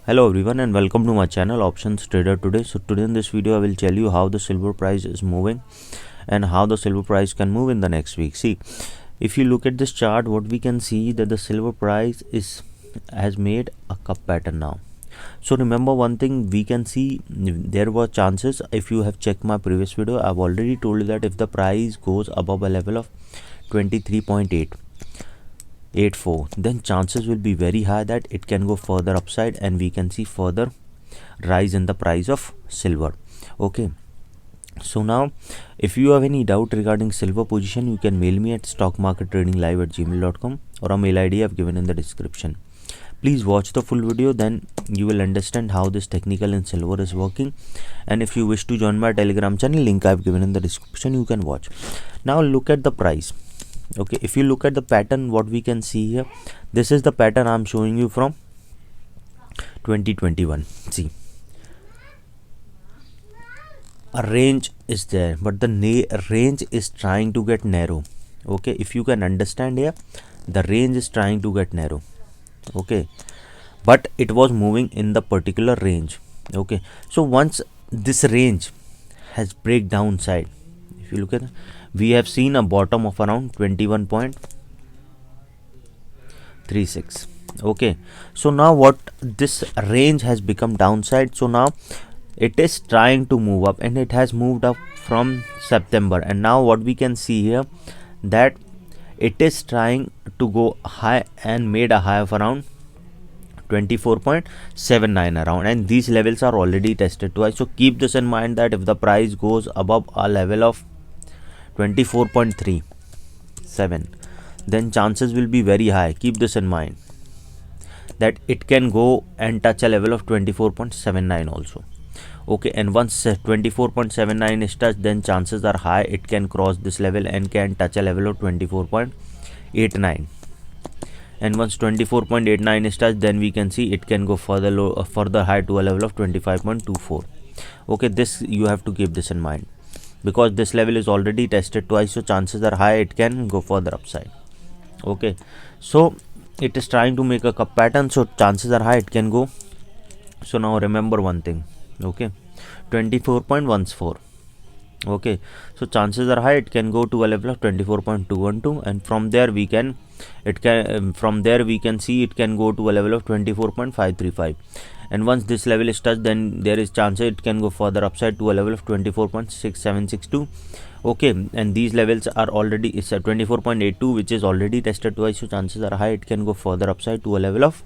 Hello everyone and welcome to my channel Options Trader Today. So today in this video I will tell you how the silver price is moving and how the silver price can move in the next week. See, if you look at this chart, what we can see that the silver price has made a cup pattern now. So remember one thing, we can see there were chances. If you have checked my previous video, I've already told you that if the price goes above a level of 23.84, then chances will be very high that it can go further upside and we can see further rise in the price of silver. Okay, so now if you have any doubt regarding silver position, you can mail me at stockmarkettradinglive@gmail.com or a mail ID I've given in the description. Please watch the full video, then you will understand how this technical in silver is working. And if you wish to join my Telegram channel, link I've given in the description, you can watch. Now look at the price. Okay, if you look at the pattern, what we can see here, this is the pattern I'm showing you from 2021. See, a range is there, but the range is trying to get narrow. Okay, if you can understand here, the range is trying to get narrow. Okay, but it was moving in the particular range. Okay, so once this range has break downside, if you look at it, we have seen a bottom of around 21.36. okay, so now what, this range has become downside, so now it is trying to move up and it has moved up from September. And now what we can see here, that it is trying to go high and made a high of around 24.79 around, and these levels are already tested twice. So keep this in mind that if the price goes above a level of 24.37, then chances will be very high. Keep this in mind that it can go and touch a level of 24.79 also. Okay, and once 24.79 is touched, then chances are high it can cross this level and can touch a level of 24.89. and once 24.89 is touched, then we can see it can go further low, further high to a level of 25.24. okay, this you have to keep this in mind, because this level is already tested twice, so chances are high it can go further upside. Okay, so it is trying to make a cup pattern, so chances are high it can go. So now remember one thing, okay, 24.14. okay, so chances are high it can go to a level of 24.212, and from there we can see it can go to a level of 24.535. and once this level is touched, then there is chance it can go further upside to a level of 24.6762. okay, and these levels are already, it's at 24.82, which is already tested twice, so chances are high it can go further upside to a level of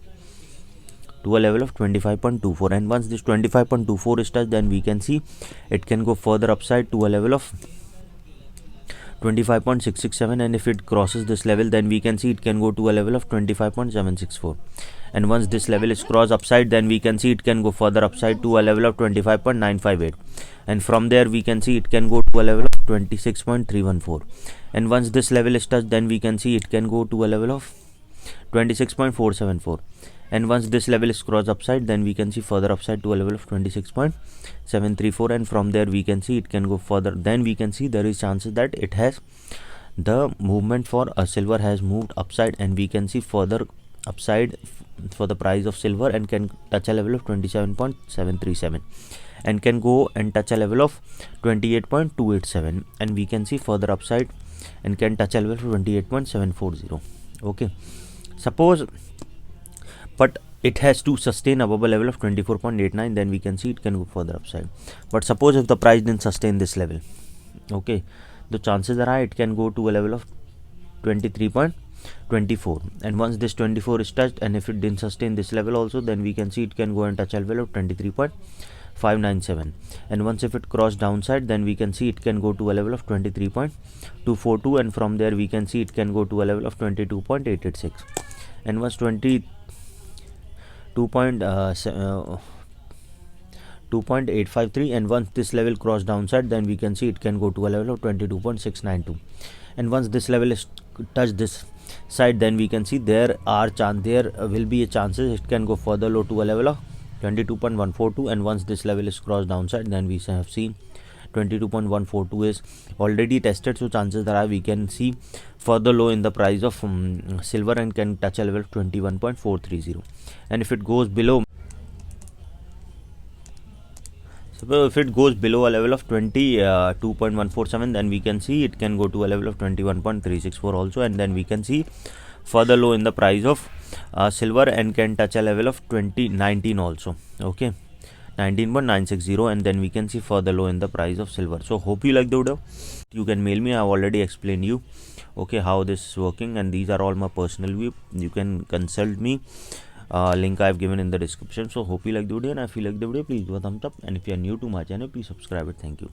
25.24. and once this 25.24 is touched, then we can see it can go further upside to a level of 25.667, and if it crosses this level, then we can see it can go to a level of 25.764. and once this level is crossed upside, then we can see it can go further upside to a level of 25.958, and from there we can see it can go to a level of 26.314. and once this level is touched, then we can see it can go to a level of 26.474. and once this level is crossed upside, then we can see further upside to a level of 26.734, and from there we can see it can go further. Then we can see there is chances that it has, the movement for a silver has moved upside, and we can see further upside for the price of silver, and can touch a level of 27.737, and can go and touch a level of 28.287, and we can see further upside and can touch a level of 28.740. okay, suppose, but it has to sustain above a level of 24.89, then we can see it can go further upside. But suppose if the price didn't sustain this level, okay, the chances are high it can go to a level of 23.24, and once this 24 is touched, and if it didn't sustain this level also, then we can see it can go and touch a level of 23.597, and once if it crossed downside, then we can see it can go to a level of 23.242, and from there we can see it can go to a level of 22.886, and once 2.853, and once this level crossed downside, then we can see it can go to a level of 22.692, and once this level is touched this side, then we can see there will be a chances it can go further low to a level of 22.142, and once this level is crossed downside, then we have seen 22.142 is already tested, so chances are we can see further low in the price of silver and can touch a level of 21.430. and if it goes below So if it goes below a level of 22.147, then we can see it can go to a level of 21.364 also, and then we can see further low in the price of silver and can touch a level of 2019 also. Okay, 19.960, and then we can see further low in the price of silver. So hope you like the video. You can mail me. I have already explained you okay how this is working, and these are all my personal view. You can consult me. Link I have given in the description. So hope you like the video, and if you like the video, please do a thumbs up, and if you are new to my channel, please subscribe it. Thank you.